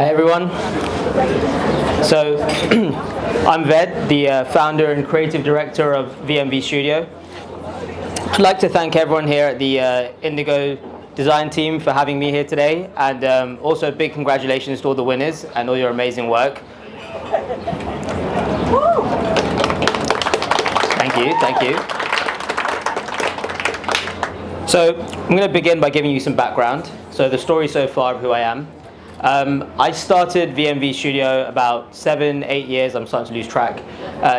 Hi everyone. So I'm Ved, the founder and creative director of VMV Studio. I'd like to thank everyone here at the Indigo design team for having me here today, and also a big congratulations to all the winners and all your amazing work. Thank you. So I'm going to begin by giving you some background. So the story so far of who I am. I started VMV Studio about 7-8 years, I'm starting to lose track,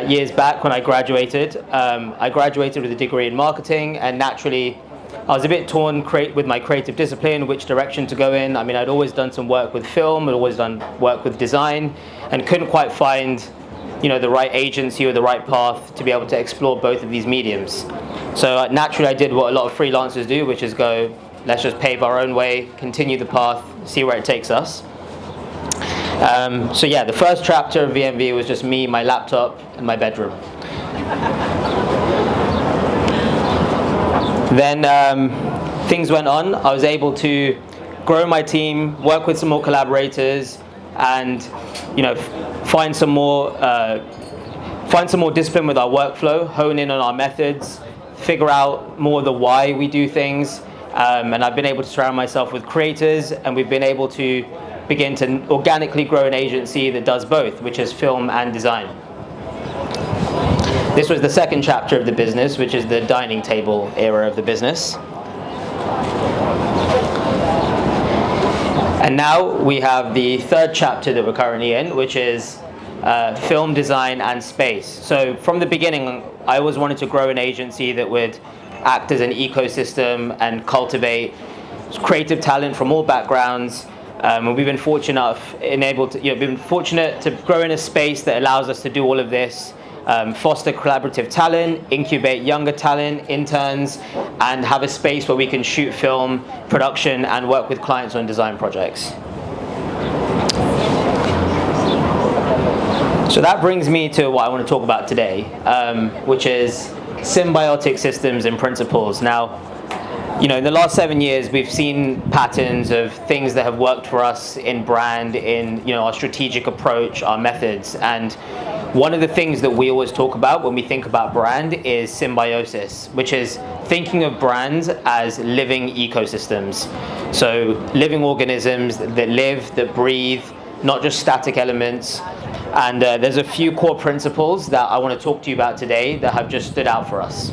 years back when I graduated. I graduated with a degree in marketing, and naturally I was a bit torn with my creative discipline, which direction to go in. I mean, I'd always done some work with film, I'd always done work with design, and couldn't quite find the right agency or the right path to be able to explore both of these mediums. So naturally I did what a lot of freelancers do, which is go, let's just pave our own way, continue the path, see where it takes us. So yeah, the first chapter of VMV was just me, my laptop, and my bedroom. Then things went on. I was able to grow my team, work with some more collaborators, and find some more discipline with our workflow, hone in on our methods, figure out more the why we do things. And I've been able to surround myself with creators, and we've been able to begin to organically grow an agency that does both, which is film and design. This was the second chapter of the business, which is the dining table era of the business. And now we have the third chapter that we're currently in, which is film design and space. So from the beginning, I always wanted to grow an agency that would act as an ecosystem and cultivate creative talent from all backgrounds. And we've been fortunate to grow in a space that allows us to do all of this, foster collaborative talent, incubate younger talent, interns, and have a space where we can shoot film, production, and work with clients on design projects. So that brings me to what I want to talk about today, which is symbiotic systems and principles. Now, in the last 7 years, we've seen patterns of things that have worked for us in brand, in our strategic approach, our methods. And one of the things that we always talk about when we think about brand is symbiosis, which is thinking of brands as living ecosystems. So living organisms that live, that breathe, not just static elements. And there's a few core principles that I want to talk to you about today that have just stood out for us.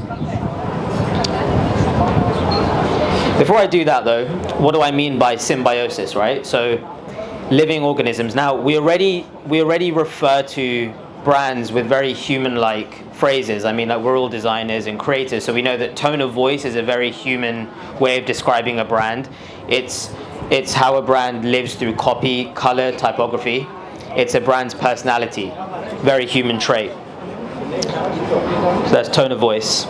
Before I do that though, what do I mean by symbiosis, right? So living organisms. Now we already refer to brands with very human-like phrases. I mean, like, we're all designers and creators, so we know that tone of voice is a very human way of describing a brand. It's how a brand lives through copy, color, typography. It's a brand's personality, very human trait. So that's tone of voice.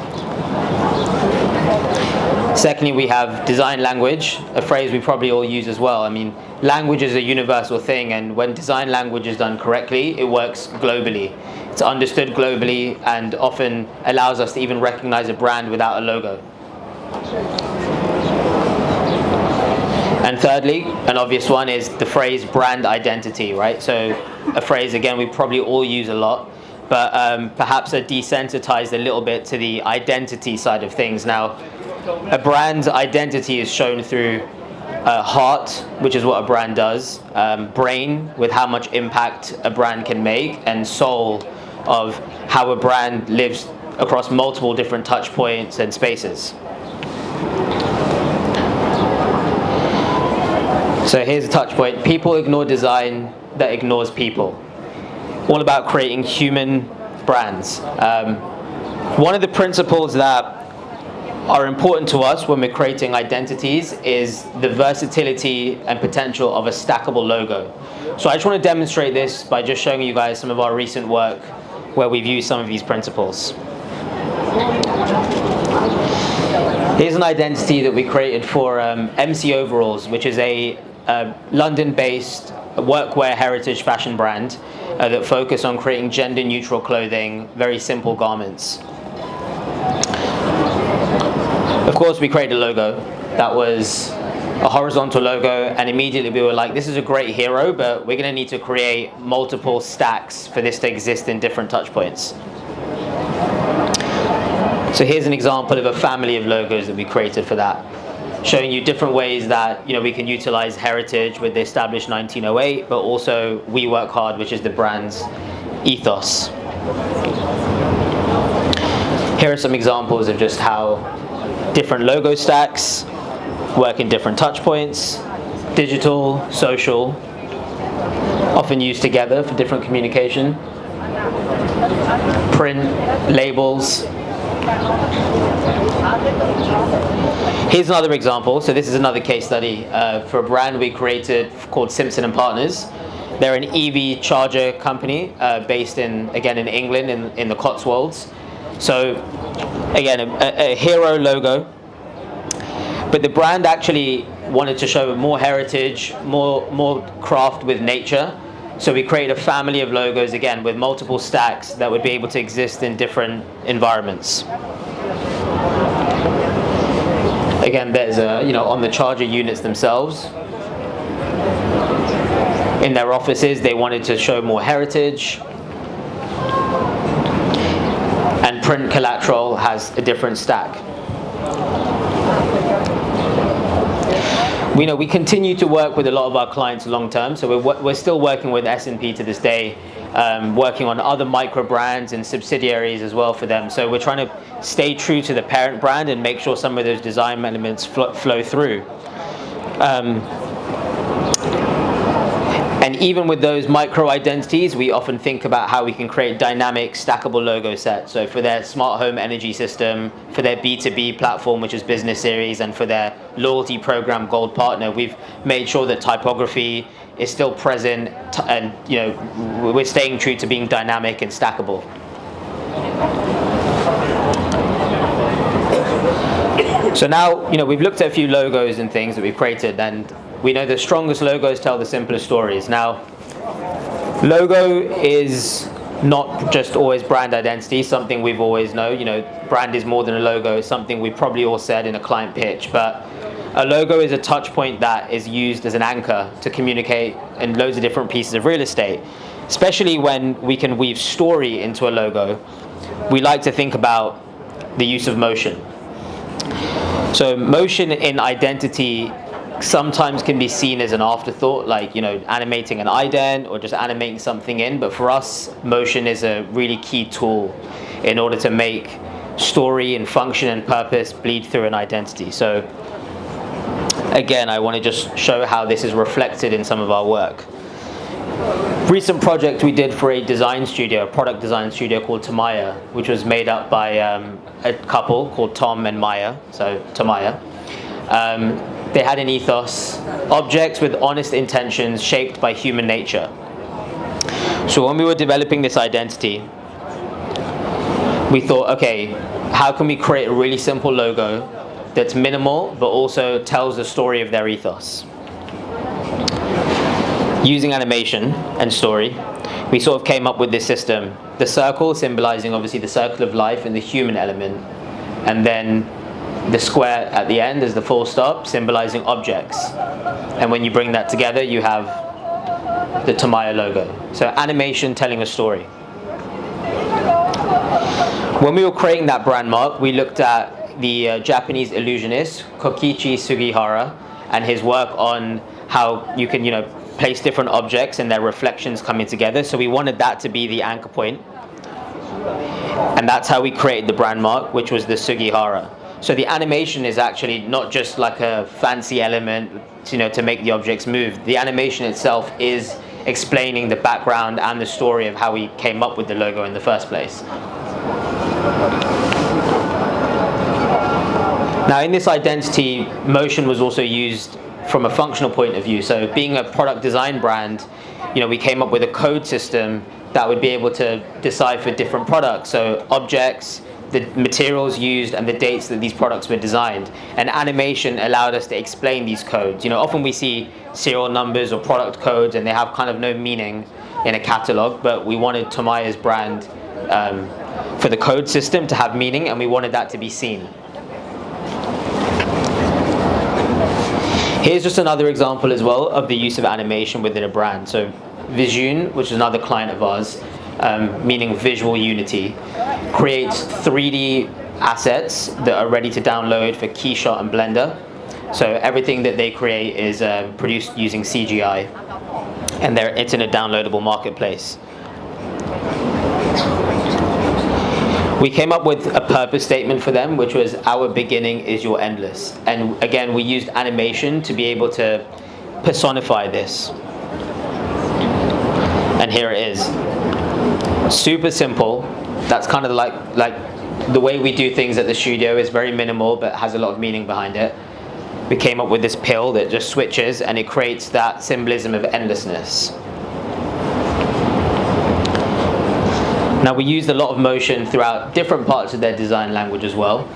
Secondly, we have design language, a phrase we probably all use as well. I mean, language is a universal thing, and when design language is done correctly, it works globally. It's understood globally and often allows us to even recognize a brand without a logo. And thirdly, an obvious one is the phrase brand identity, right? So a phrase, again, we probably all use a lot, but perhaps are desensitized a little bit to the identity side of things. Now, a brand's identity is shown through heart, which is what a brand does, brain, with how much impact a brand can make, and soul, of how a brand lives across multiple different touch points and spaces. So here's a touch point. People ignore design that ignores people. All about creating human brands. One of the principles that are important to us when we're creating identities is the versatility and potential of a stackable logo. So I just want to demonstrate this by just showing you guys some of our recent work where we've used some of these principles. Here's an identity that we created for MC Overalls, which is a London-based workwear heritage fashion brand that focus on creating gender-neutral clothing, very simple garments. Of course, we created a logo that was a horizontal logo, and immediately we were like, this is a great hero, but we're going to need to create multiple stacks for this to exist in different touch points. So here's an example of a family of logos that we created for that, showing you different ways that we can utilize heritage with the established 1908, but also we work hard, which is the brand's ethos. Here are some examples of just how different logo stacks work in different touch points, digital, social, often used together for different communication, print, labels. Here's another example. So this is another case study for a brand we created called Simpson & Partners. They're an EV charger company based in England, in the Cotswolds. So again, a hero logo, but the brand actually wanted to show more heritage, more craft with nature. So we created a family of logos, again, with multiple stacks that would be able to exist in different environments. Again, there's on the charger units themselves. In their offices, they wanted to show more heritage. And print collateral has a different stack. We continue to work with a lot of our clients long term, so we're still working with S&P to this day, working on other micro brands and subsidiaries as well for them. So we're trying to stay true to the parent brand and make sure some of those design elements flow through. And even with those micro identities, we often think about how we can create dynamic, stackable logo sets. So for their smart home energy system, for their B2B platform, which is Business Series, and for their loyalty program, Gold Partner, we've made sure that typography is still present, and we're staying true to being dynamic and stackable. So now, we've looked at a few logos and things that we've created, and we know the strongest logos tell the simplest stories. Now, logo is not just always brand identity, something we've always known. Brand is more than a logo, something we probably all said in a client pitch. But a logo is a touch point that is used as an anchor to communicate in loads of different pieces of real estate, especially when we can weave story into a logo. We like to think about the use of motion. So motion in identity sometimes can be seen as an afterthought, like animating an ident or just animating something in, but for us, motion is a really key tool in order to make story and function and purpose bleed through an identity. So again, I want to just show how this is reflected in some of our work. Recent project we did for a design studio, a product design studio called Tamaya, which was made up by a couple called Tom and Maya, so Tamaya. They had an ethos, objects with honest intentions shaped by human nature. So when we were developing this identity, we thought, okay, how can we create a really simple logo that's minimal but also tells the story of their ethos? Using animation and story, we sort of came up with this system. The circle symbolizing obviously the circle of life and the human element, and then the square at the end is the full stop, symbolizing objects. And when you bring that together, you have the Tamaya logo. So animation telling a story. When we were creating that brand mark, we looked at the Japanese illusionist Kokichi Sugihara and his work on how you can, place different objects and their reflections coming together. So we wanted that to be the anchor point. And that's how we created the brand mark, which was the Sugihara. So the animation is actually not just like a fancy element, to make the objects move. The animation itself is explaining the background and the story of how we came up with the logo in the first place. Now in this identity, motion was also used from a functional point of view. So being a product design brand, we came up with a code system that would be able to decipher different products. So objects, the materials used, and the dates that these products were designed. And animation allowed us to explain these codes. Often we see serial numbers or product codes and they have kind of no meaning in a catalog, but we wanted Tamaya's brand for the code system to have meaning, and we wanted that to be seen. Here's just another example as well of the use of animation within a brand. So Vision, which is another client of ours, meaning visual unity, creates 3D assets that are ready to download for Keyshot and Blender. So everything that they create is produced using CGI, and it's in a downloadable marketplace. We came up with a purpose statement for them, which was "Our beginning is your endless." And again, we used animation to be able to personify this. And here it is. Super simple. That's kind of like the way we do things at the studio is very minimal, but has a lot of meaning behind it. We came up with this pill that just switches, and it creates that symbolism of endlessness. Now, we used a lot of motion throughout different parts of their design language as well.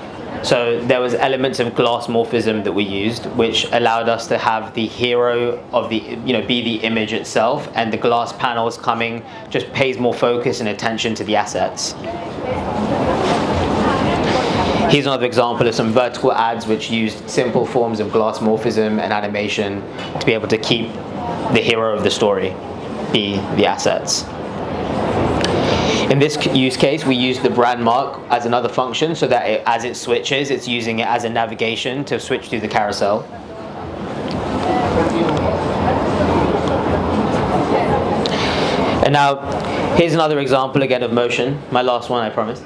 So there was elements of glass morphism that we used, which allowed us to have the hero of the, be the image itself, and the glass panels coming just pays more focus and attention to the assets. Here's another example of some vertical ads which used simple forms of glass morphism and animation to be able to keep the hero of the story be the assets. In this use case, we use the brand mark as another function so that as it switches, it's using it as a navigation to switch through the carousel. And now, here's another example again of motion, my last one, I promise.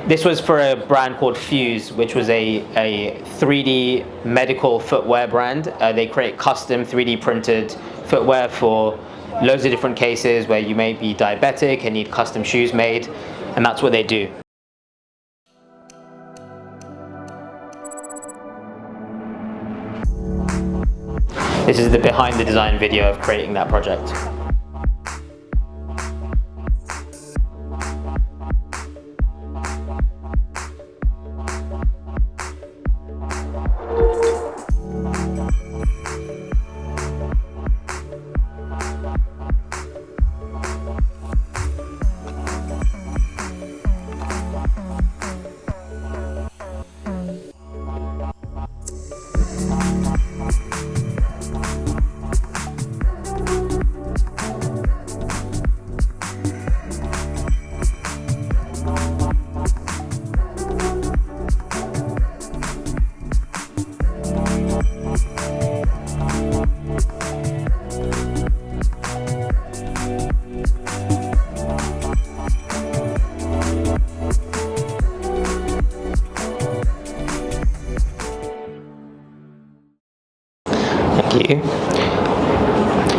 This was for a brand called Fuse, which was a 3D medical footwear brand. They create custom 3D printed footwear for loads of different cases where you may be diabetic and need custom shoes made, and that's what they do. This is the behind the design video of creating that project.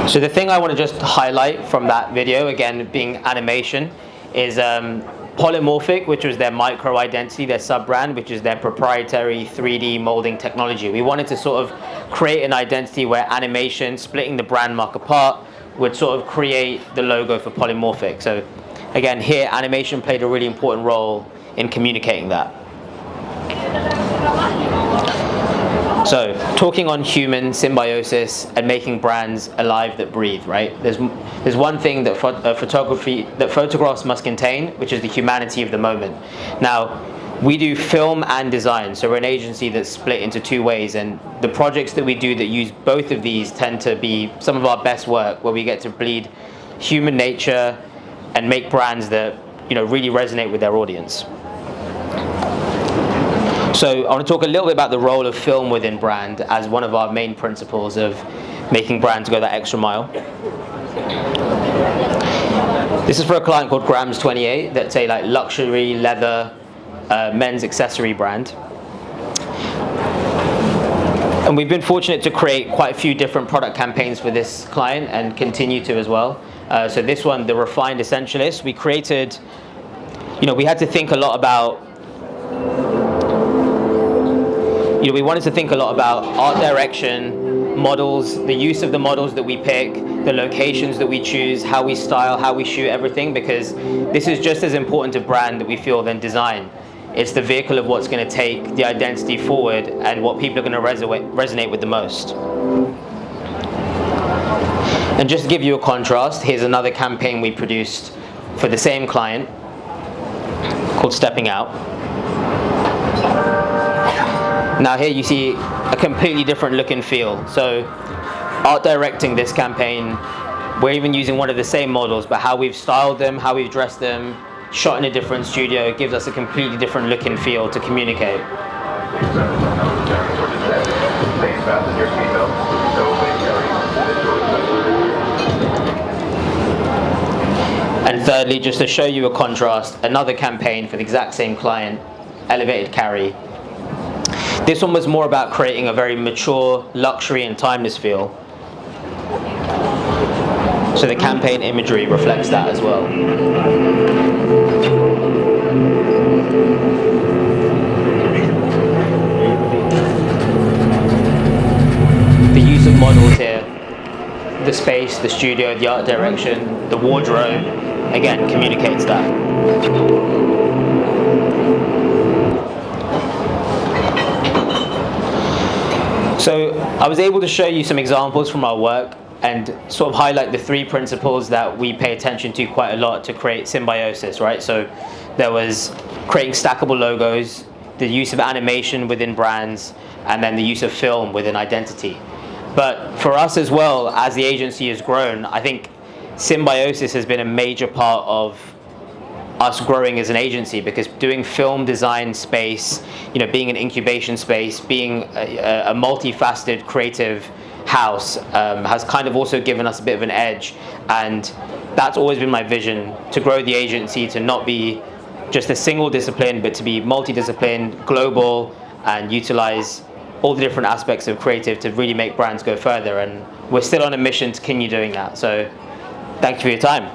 So the thing I want to just highlight from that video, again being animation, is Polymorphic, which was their micro identity, their sub-brand, which is their proprietary 3D molding technology. We wanted to sort of create an identity where animation, splitting the brand mark apart, would sort of create the logo for Polymorphic. So again, here animation played a really important role in communicating that. So, talking on human symbiosis and making brands alive that breathe, right? There's one thing that photographs must contain, which is the humanity of the moment. Now, we do film and design, so we're an agency that's split into two ways, and the projects that we do that use both of these tend to be some of our best work, where we get to bleed human nature and make brands that really resonate with their audience. So I want to talk a little bit about the role of film within brand as one of our main principles of making brands go that extra mile. This is for a client called Grams 28, that's a luxury leather men's accessory brand. And we've been fortunate to create quite a few different product campaigns for this client and continue to as well. So this one, the Refined Essentialist, we created, we had to think a lot about we wanted to think a lot about art direction, models, the use of the models that we pick, the locations that we choose, how we style, how we shoot everything, because this is just as important to brand that we feel than design. It's the vehicle of what's going to take the identity forward and what people are going to resonate with the most. And just to give you a contrast, here's another campaign we produced for the same client called Stepping Out. Now here you see a completely different look and feel. So art directing this campaign, we're even using one of the same models, but how we've styled them, how we've dressed them, shot in a different studio, gives us a completely different look and feel to communicate. And thirdly, just to show you a contrast, another campaign for the exact same client, Elevated Carry. This one was more about creating a very mature, luxury and timeless feel. So the campaign imagery reflects that as well. The use of models here, the space, the studio, the art direction, the wardrobe, again, communicates that. So I was able to show you some examples from our work and sort of highlight the three principles that we pay attention to quite a lot to create symbiosis, right? So there was creating stackable logos, the use of animation within brands, and then the use of film within identity. But for us as well, as the agency has grown, I think symbiosis has been a major part of us growing as an agency, because doing film design space, being an incubation space, being a multifaceted creative house has kind of also given us a bit of an edge. And that's always been my vision, to grow the agency to not be just a single discipline, but to be multidisciplined, global, and utilize all the different aspects of creative to really make brands go further. And we're still on a mission to continue doing that. So thank you for your time.